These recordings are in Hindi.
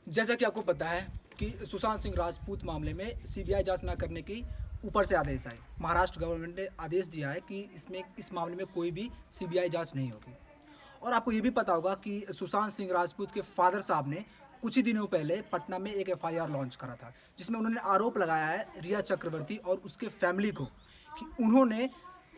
जैसा कि आपको पता है कि सुशांत सिंह राजपूत मामले में सीबीआई जांच न करने की ऊपर से आदेश आए। महाराष्ट्र गवर्नमेंट ने आदेश दिया है कि इस मामले में कोई भी सीबीआई जांच नहीं होगी। और आपको ये भी पता होगा कि सुशांत सिंह राजपूत के फादर साहब ने कुछ ही दिनों पहले पटना में एक एफआईआर लॉन्च करा था, जिसमें उन्होंने आरोप लगाया है रिया चक्रवर्ती और उसके फैमिली को कि उन्होंने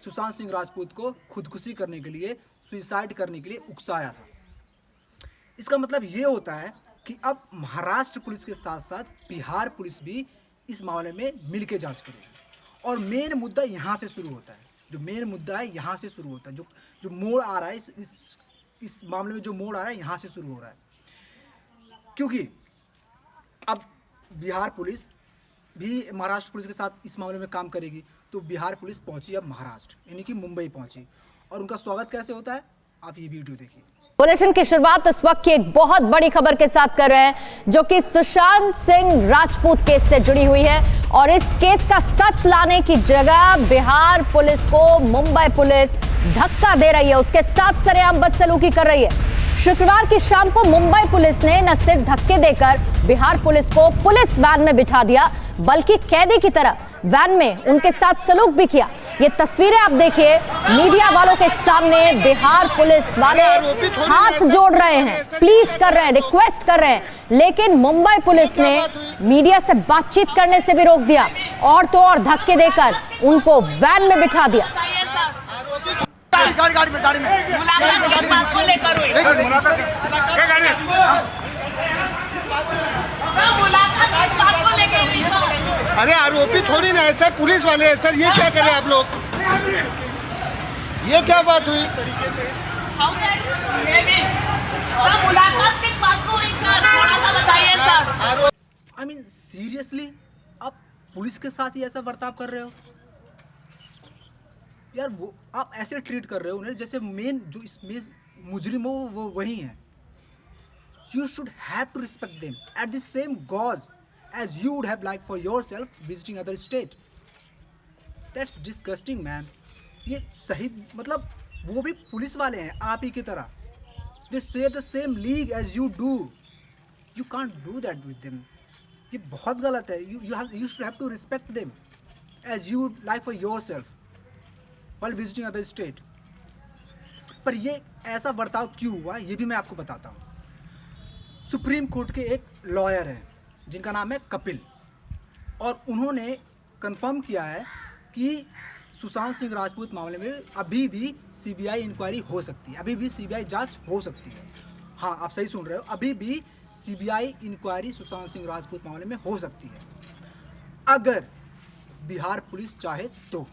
सुशांत सिंह राजपूत को खुदकुशी करने के लिए, सुइसाइड करने के लिए उकसाया था। इसका मतलब ये होता है कि अब महाराष्ट्र पुलिस के साथ साथ बिहार पुलिस भी इस मामले में मिलकर जांच करेगी। और मेन मुद्दा यहाँ से शुरू होता है, जो मेन मुद्दा है यहाँ से शुरू होता है, जो मोड़ आ रहा है इस मामले में जो मोड़ आ रहा है यहाँ से शुरू हो रहा है। क्योंकि अब बिहार पुलिस भी महाराष्ट्र पुलिस के साथ इस मामले में काम करेगी, तो बिहार पुलिस पहुंची अब महाराष्ट्र, यानी कि मुंबई पहुंची। और उनका स्वागत कैसे होता है, आप ये वीडियो देखिए। बुलेटिन की शुरुआत इस वक्त की एक बहुत बड़ी खबर के साथ कर रहे हैं, जो कि सुशांत सिंह राजपूत केस से जुड़ी हुई है। और इस केस का सच लाने की जगह बिहार पुलिस को मुंबई पुलिस धक्का दे रही है, उसके साथ सरेआम बदसलूकी कर रही है। शुक्रवार की शाम को मुंबई पुलिस ने न सिर्फ धक्के देकर बिहार पुलिस को पुलिस वैन में बिठा दिया, बल्कि कैदी की तरह वैन में उनके साथ सलूक भी किया। ये तस्वीरें आप देखिए, मीडिया वालों के सामने बिहार पुलिस वाले हाथ जोड़ रहे हैं, प्लीज कर रहे हैं, रिक्वेस्ट कर रहे हैं, लेकिन मुंबई पुलिस ने मीडिया से बातचीत करने से भी रोक दिया और तो और धक्के देकर उनको वैन में बिठा दिया। गाड़ी में अरे आरोपी थोड़ी ना है सर, पुलिस वाले हैं सर। ये क्या करें आप लोग, ये क्या बात हुई? आई मीन सीरियसली, आप पुलिस के साथ ही ऐसा बर्ताव कर रहे हो यार। वो आप ऐसे ट्रीट कर रहे हो उन्हें जैसे मेन जो इसमें मुजरिम हो वो वही है। You should have to respect them at the same gauge as you would have liked for yourself visiting other state. That's disgusting man. ये सही मतलब वो भी पुलिस वाले हैं आप ही की तरह। They share the same league as you do. You can't do that with them. ये बहुत गलत है। You should have to respect them as you would like for yourself while visiting other state. पर ये ऐसा बर्ताव क्यों हुआ ये भी मैं आपको बताता हूँ। सुप्रीम कोर्ट के एक लॉयर हैं जिनका नाम है कपिल, और उन्होंने कंफर्म किया है कि सुशांत सिंह राजपूत मामले में अभी भी सीबीआई इंक्वायरी हो सकती है, अभी भी सीबीआई जांच हो सकती है। हाँ, आप सही सुन रहे हो, अभी भी सीबीआई इंक्वायरी सुशांत सिंह राजपूत मामले में हो सकती है, अगर बिहार पुलिस चाहे तो।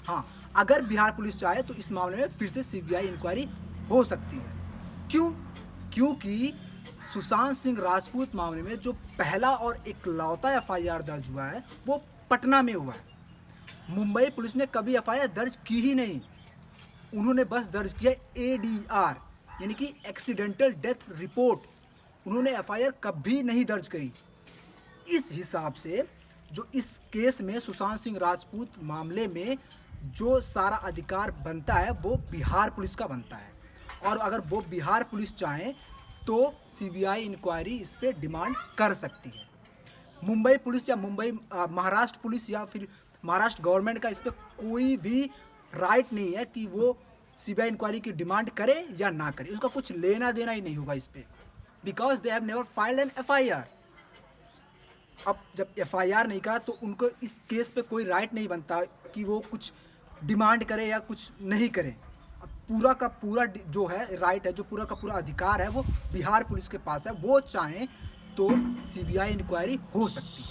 हाँ, अगर बिहार पुलिस चाहे तो इस मामले में फिर से सीबीआई इंक्वायरी हो सकती है। क्यों? क्योंकि सुशांत सिंह राजपूत मामले में जो पहला और इकलौता एफआईआर दर्ज हुआ है वो पटना में हुआ है। मुंबई पुलिस ने कभी एफआईआर दर्ज की ही नहीं, उन्होंने बस दर्ज किया एडीआर, यानी कि एक्सीडेंटल डेथ रिपोर्ट। उन्होंने एफआईआर कभी नहीं दर्ज करी। इस हिसाब से जो इस केस में सुशांत सिंह राजपूत मामले में जो सारा अधिकार बनता है वो बिहार पुलिस का बनता है, और अगर वो बिहार पुलिस चाहें तो सीबीआई इंक्वायरी इस पर डिमांड कर सकती है। मुंबई पुलिस या महाराष्ट्र पुलिस या फिर महाराष्ट्र गवर्नमेंट का इस पर कोई भी राइट नहीं है कि वो सीबीआई इंक्वायरी की डिमांड करे या ना करे। उसका कुछ लेना देना ही नहीं होगा इस पर, because they have never filed an FIR. अब जब एफआईआर नहीं करा तो उनको इस केस पे कोई राइट नहीं बनता कि वो कुछ डिमांड करे या कुछ नहीं करे। पूरा का पूरा जो है राइट है, जो पूरा का पूरा अधिकार है वो बिहार पुलिस के पास है। वो चाहें तो सीबीआई इंक्वायरी हो सकती है,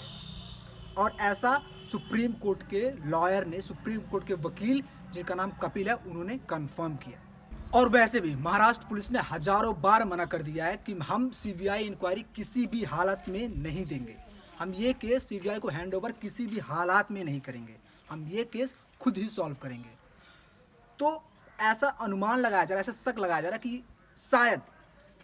और ऐसा सुप्रीम कोर्ट के लॉयर ने, सुप्रीम कोर्ट के वकील जिनका नाम कपिल है, उन्होंने कंफर्म किया। और वैसे भी महाराष्ट्र पुलिस ने हजारों बार मना कर दिया है कि हम सीबीआई इंक्वायरी किसी भी हालत में नहीं देंगे, हम ये केस सीबीआई को हैंड ओवर किसी भी हालात में नहीं करेंगे, हम ये केस खुद ही सॉल्व करेंगे। तो ऐसा अनुमान लगाया जा रहा है, ऐसा शक लगाया जा रहा है कि शायद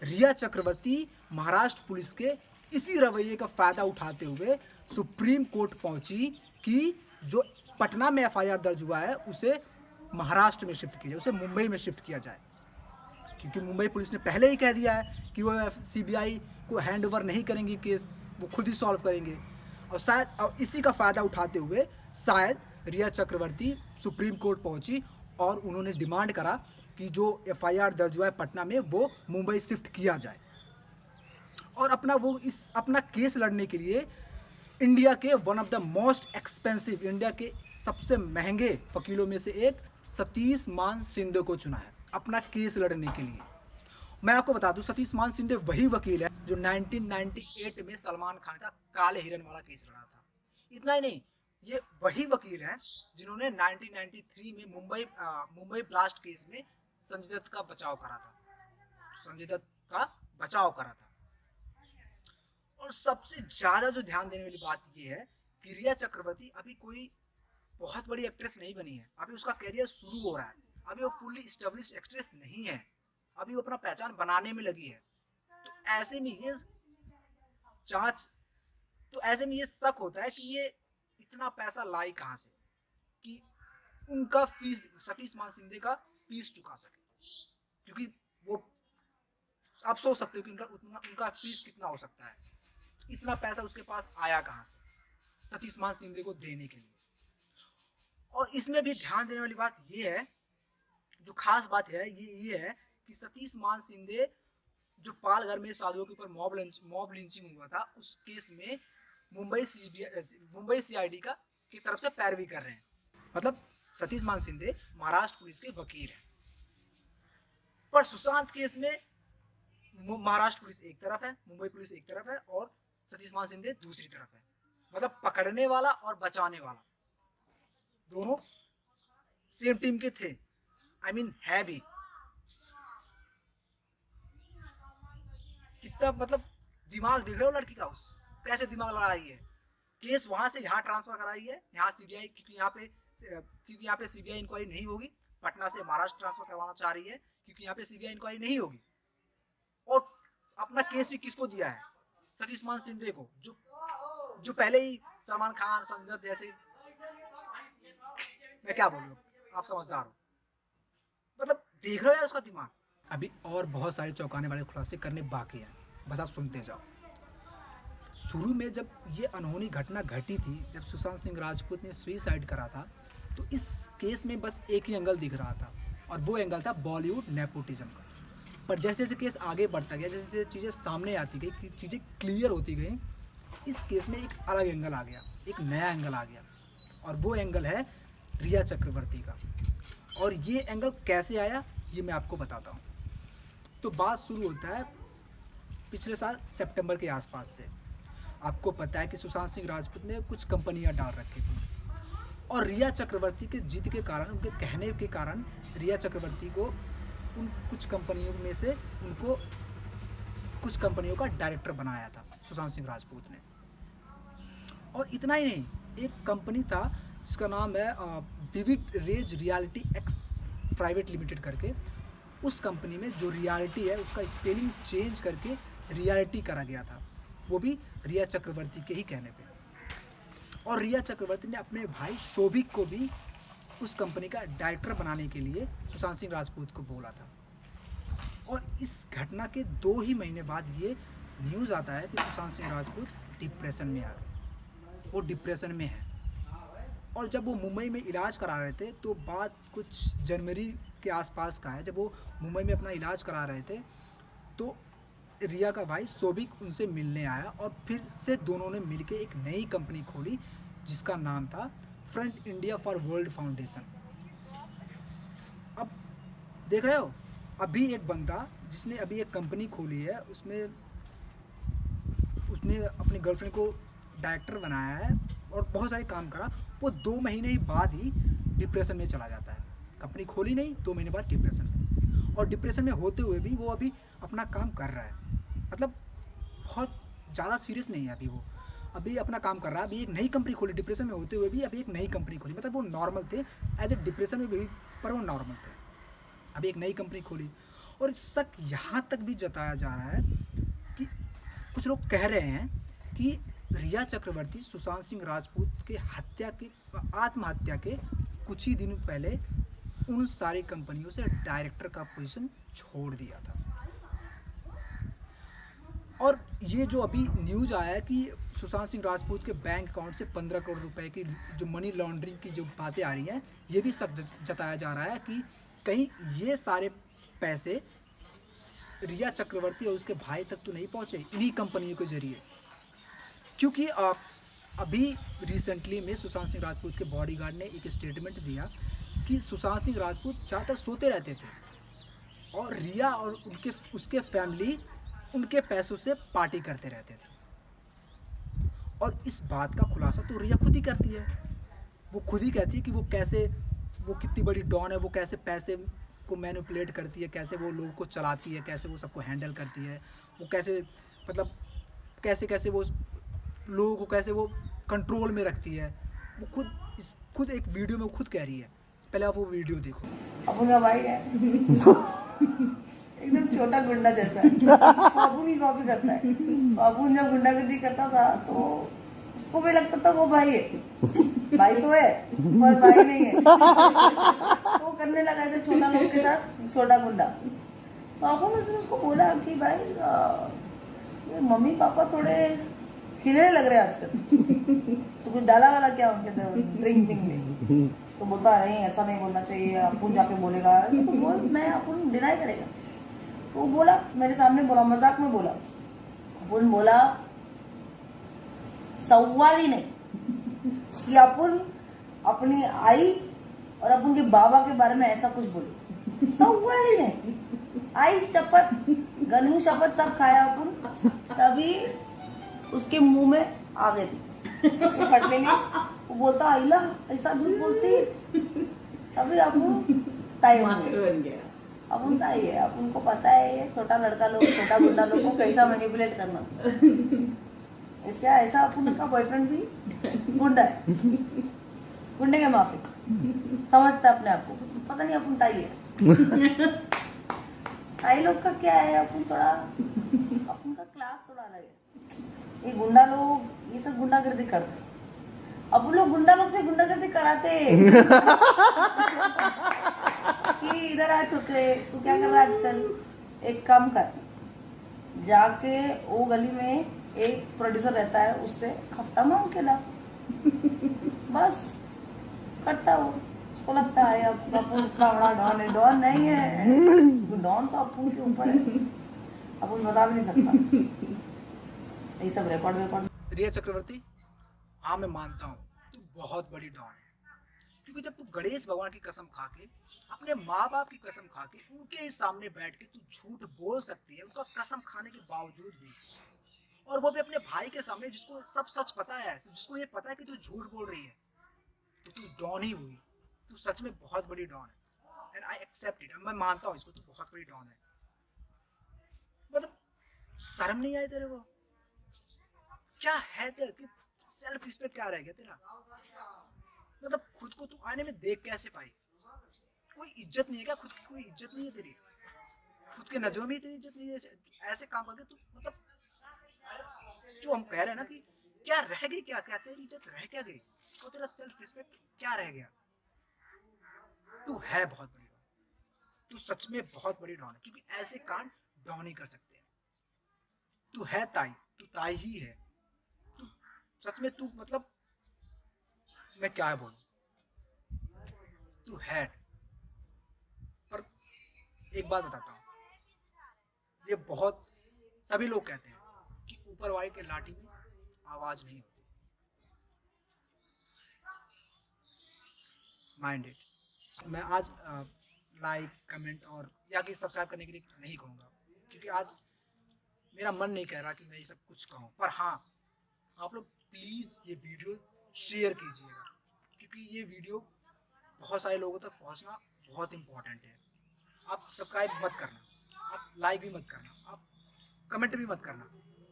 रिया चक्रवर्ती महाराष्ट्र पुलिस के इसी रवैये का फ़ायदा उठाते हुए सुप्रीम कोर्ट पहुंची कि जो पटना में एफआईआर दर्ज हुआ है उसे महाराष्ट्र में शिफ्ट किया जाए, उसे मुंबई में शिफ्ट किया जाए। क्योंकि मुंबई पुलिस ने पहले ही कह दिया है कि वो सीबीआई को हैंड ओवर नहीं करेंगे केस, वो खुद ही सॉल्व करेंगे। और शायद और इसी का फ़ायदा उठाते हुए शायद रिया चक्रवर्ती सुप्रीम कोर्ट पहुंची और उन्होंने डिमांड करा कि जो एफआईआर दर्ज हुआ है पटना में वो मुंबई शिफ्ट किया जाए, और अपना केस लड़ने के लिए इंडिया के one of the most expensive, India के सबसे महंगे वकीलों में से एक सतीश मान सिंधे को चुना है अपना केस लड़ने के लिए। मैं आपको बता दूं, सतीश मान सिंधे वही वकील है जो 1998 में सलमान खान का काले हिरन वाला केस लड़ा था। इतना ही नहीं, ये वही वकील हैं जिन्होंने 1993 में मुंबई ब्लास्ट केस में संजय दत्त का बचाव करा था। और सबसे ज़्यादा जो ध्यान देने वाली बात ये है कि रिया चक्रवर्ती अभी कोई बहुत बड़ी एक्ट्रेस नहीं बनी है, अभी उसका करियर शुरू हो रहा है, अभी वो फुल्ली एस्टेब्लिश्ड एक्ट्रेस नहीं है, अभी वो अपना पहचान बनाने में लगी है। तो ऐसे में ये शक होता है कि ये इतना पैसा लाई कहाँ से कि उनका फीस, सतीश मान सिंधे का फीस चुका सके, क्योंकि वो आप सोच सकते हो कि उनका फीस कितना हो सकता है, इतना पैसा उसके पास आया कहाँ से सतीश मान सिंधे को देने के लिए। और इसमें भी ध्यान देने वाली बात ये है, जो खास बात है ये है कि सतीश मान सिंधे जो पालघर में साधुओं के ऊपर मॉब लिंचिंग हुआ था, उस केस में मुंबई सीआईडी की तरफ से पैरवी कर रहे हैं। मतलब सतीश मान सिंधे महाराष्ट्र पुलिस के वकील हैं, पर सुशांत केस में महाराष्ट्र पुलिस एक तरफ है, मुंबई पुलिस एक तरफ है और सतीश मान सिंधे दूसरी तरफ है। मतलब पकड़ने वाला और बचाने वाला दोनों सेम टीम के थे, है भी। कितना मतलब दिमाग देख रहे हो लड़की का, उस कैसे दिमाग लगाई है, केस वहां से यहाँ ट्रांसफर कराई है, यहाँ सीबीआई, क्योंकि यहाँ पे सीबीआई इंक्वायरी नहीं होगी, पटना से महाराष्ट्र ट्रांसफर करवाना चाह रही है क्योंकि यहाँ पे सीबीआई इंक्वायरी नहीं होगी। और अपना केस भी किसको दिया है, सतीश मान सिंधे को, जो पहले ही सलमान खान, संजय दत्त जैसे, मैं क्या बोलूं, आप समझदार हो। मतलब देख रहे हो यार उसका दिमाग। अभी और बहुत सारे चौंकाने वाले खुलासे करने बाकी हैं, बस आप सुनते जाओ। शुरू में जब ये अनहोनी घटना घटी थी, जब सुशांत सिंह राजपूत ने सुसाइड करा था, तो इस केस में बस एक ही एंगल दिख रहा था, और वो एंगल था बॉलीवुड नेपोटिज्म का। पर जैसे जैसे केस आगे बढ़ता गया, जैसे जैसे चीज़ें सामने आती गई, चीज़ें क्लियर होती गई, इस केस में एक अलग एंगल आ गया, एक नया एंगल आ गया, और वो एंगल है रिया चक्रवर्ती का। और ये एंगल कैसे आया ये मैं आपको बताता हूँ। तो बात शुरू होता है पिछले साल सितंबर के आसपास से। आपको पता है कि सुशांत सिंह राजपूत ने कुछ कंपनियां डाल रखी थी, और रिया चक्रवर्ती के जिद के कारण, उनके कहने के कारण, रिया चक्रवर्ती को उन कुछ कंपनियों में से उनको कुछ कंपनियों का डायरेक्टर बनाया था सुशांत सिंह राजपूत ने। और इतना ही नहीं, एक कंपनी था जिसका नाम है vivid rays reality X private limited करके। उस कंपनी में जो रियलिटी है उसका स्पेलिंग चेंज करके रियलिटी करा गया था, वो भी रिया चक्रवर्ती के ही कहने पे। और रिया चक्रवर्ती ने अपने भाई शोभिक को भी उस कंपनी का डायरेक्टर बनाने के लिए सुशांत सिंह राजपूत को बोला था। और इस घटना के 2 ही महीने बाद ये न्यूज़ आता है कि सुशांत सिंह राजपूत डिप्रेशन में आ गए, वो डिप्रेशन में है। और जब वो मुंबई में इलाज करा रहे थे, तो बात कुछ जनवरी के आसपास का है, जब वो मुंबई में अपना इलाज करा रहे थे, तो रिया का भाई शोभिक उनसे मिलने आया, और फिर से दोनों ने मिलकर एक नई कंपनी खोली जिसका नाम था front India for world foundation. अब देख रहे हो, अभी एक बंदा जिसने अभी एक कंपनी खोली है, उसने अपनी गर्लफ्रेंड को डायरेक्टर बनाया है और बहुत सारे काम करा, वो 2 महीने ही बाद ही डिप्रेशन में चला जाता है। कंपनी खोली नहीं, 2 महीने बाद डिप्रेशन में, और डिप्रेशन में होते हुए भी वो अभी अपना काम कर रहा है। मतलब बहुत ज़्यादा सीरियस नहीं है अभी, वो अभी अपना काम कर रहा है। अभी एक नई कंपनी खोली, डिप्रेशन में होते हुए भी अभी एक नई कंपनी खोली। मतलब वो नॉर्मल थे एज ए डिप्रेशन में भी, पर वो नॉर्मल थे। अभी एक नई कंपनी खोली, और शक यहाँ तक भी जताया जा रहा है कि कुछ लोग कह रहे हैं कि रिया चक्रवर्ती सुशांत सिंह राजपूत के आत्महत्या के कुछ ही दिन पहले उन सारी कंपनियों से डायरेक्टर का पोजीशन छोड़ दिया था। और ये जो अभी न्यूज़ आया है कि सुशांत सिंह राजपूत के बैंक अकाउंट से 15 करोड़ रुपए की जो मनी लॉन्ड्रिंग की जो बातें आ रही हैं, ये भी शक जताया जा रहा है कि कहीं ये सारे पैसे रिया चक्रवर्ती और उसके भाई तक तो नहीं पहुंचे इन्हीं कंपनियों के जरिए। क्योंकि अभी रिसेंटली में सुशांत सिंह राजपूत के बॉडीगार्ड ने एक स्टेटमेंट दिया कि सुशांत सिंह राजपूत ज़्यादातर सोते रहते थे और रिया और उसके फैमिली उनके पैसों से पार्टी करते रहते थे। और इस बात का खुलासा तो रिया खुद ही करती है। वो खुद ही कहती है कि वो कितनी बड़ी डॉन है, वो कैसे पैसे को मैनिपुलेट करती है, कैसे वो लोगों को चलाती है, कैसे वो सबको हैंडल करती है, वो कैसे मतलब कैसे वो लोगों को कैसे वो कंट्रोल में रखती है। वो खुद एक वीडियो में खुद कह रही है। पहले आप वो वीडियो देखो। अबू का भाई है एकदम छोटा गुंडा जैसा है। बाबू नहीं कॉपी करता है। बाबू जब गुंडागर्दी करता था तो उसको भी लगता था वो भाई है, भाई तो है पर भाई नहीं है। तो वो करने लगा ऐसे छोटा लोग के साथ छोटा गुंडा। तो अबू ने उसको बोला कि भाई ये मम्मी पापा थोड़े खिलने लग रहे हैं आजकल, तो कुछ डाला वाला क्या उनके ड्रिंकिंग में? तो बोलता नहीं ऐसा नहीं बोलना चाहिए, अपुन जाके बोलेगा। तो बोल मैं अपुन डिनाई करेगा। तो वो बोला मेरे सामने, बोला मजाक में बोला। अपुन बोला सवाल ही नहीं कि अपुन अपनी आई और अपुन के बाबा के बारे में ऐसा कुछ बोले। सवाल ही नहीं। आई शपथ, गनू शपथ सब खाया अपुन, तभी उसके मुंह में आ गई थी फटने में। वो बोलता आइला ऐसा झूठ बोलती, अभी अपुन ताई बन गया। अपुन ताई है, अपुन को पता है ये छोटा लड़का लोग, छोटा गुंडा लोग को कैसा मैनिपुलेट करना। इसका ऐसा अपुन का बॉयफ्रेंड भी गुंडा है, गुंडे के माफिक समझता अपने आप को। पता नहीं अपुन ताई है। ताई लोग का क्या है, अपुन थोड़ा अपुन का क्लास थोड़ा अलग है। ये गुंडा लोग ये सब गुंडागर्दी करते, अब लोग गुंडा लोग से गुंडागर्दी कराते कि इधर आ छोकरे, तू क्या कर रहा है आजकल, एक काम कर, जाके वो गली में एक प्रोड्यूसर रहता है उससे हफ्ता मांग के ला। बस करता वो, उसको लगता है अब अपुन इतना बड़ा डॉन है। डॉन नहीं है, डॉन तो अपुन के ऊपर है, अपुन बता भी नहीं सकता। ये सब रिकॉर्ड। रिया चक्रवर्ती, हाँ मैं मानता हूँ तू बहुत बड़ी डॉन है, क्योंकि जब तू गणेश भगवान की कसम खा के, अपने माँ बाप की कसम खा के, उनके ही सामने बैठ के तू झूठ बोल सकती है, उनका कसम खाने के बावजूद भी, और वो भी अपने भाई के सामने जिसको सब सच पता है, जिसको ये पता है कि तू झूठ बोल रही है, तो तू डॉन ही हुई। तू सच में बहुत बड़ी डॉन है, एंड आई एक्सेप्ट इट। मैं मानता हूँ इसको, तू बहुत बड़ी डॉन है। मतलब शर्म नहीं आई तेरे को? क्या है तेरे की सेल्फ रिस्पेक्ट क्या रह गया तेरा? मतलब खुद को तू आईने में देख कैसे पाई? कोई इज्जत नहीं है क्या? खुद की कोई इज्जत नहीं है तेरी? खुद के नजरों में तेरी इज्जत नहीं है? ऐसे काम करके तू, मतलब जो हम कह रहे हैं ना कि क्या रह गई, क्या क्या तेरी इज्जत रह क्या गई, तो तेरा सेल्फ रिस्पेक्ट क्या रह गया? तू है बहुत बड़ी डॉन, तू सच में बहुत बड़ी डॉन है, क्योंकि ऐसे कांड डॉन ही कर सकते हैं। तू है ताई, तू ताई ही है। सच में तू, मतलब मैं क्या बोलूं, तू है। पर एक बात बताता हूँ, ये बहुत सभी लोग कहते हैं कि ऊपर वाले के लाठी में आवाज नहीं होती। माइंडेड, मैं आज लाइक कमेंट और या कि सब्सक्राइब करने के लिए नहीं कहूँगा, क्योंकि आज मेरा मन नहीं कह रहा कि मैं ये सब कुछ कहूँ। पर हाँ, आप लोग प्लीज़ ये वीडियो शेयर कीजिएगा, क्योंकि ये वीडियो बहुत सारे लोगों तक पहुंचना बहुत इम्पोर्टेंट है। आप सब्सक्राइब मत करना, आप लाइक भी मत करना, आप कमेंट भी मत करना,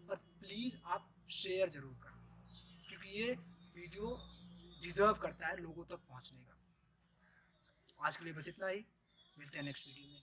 पर प्लीज़ आप शेयर ज़रूर करना, क्योंकि ये वीडियो डिज़र्व करता है लोगों तक पहुंचने का। आज के लिए बस इतना ही, मिलते हैं नेक्स्ट वीडियो में।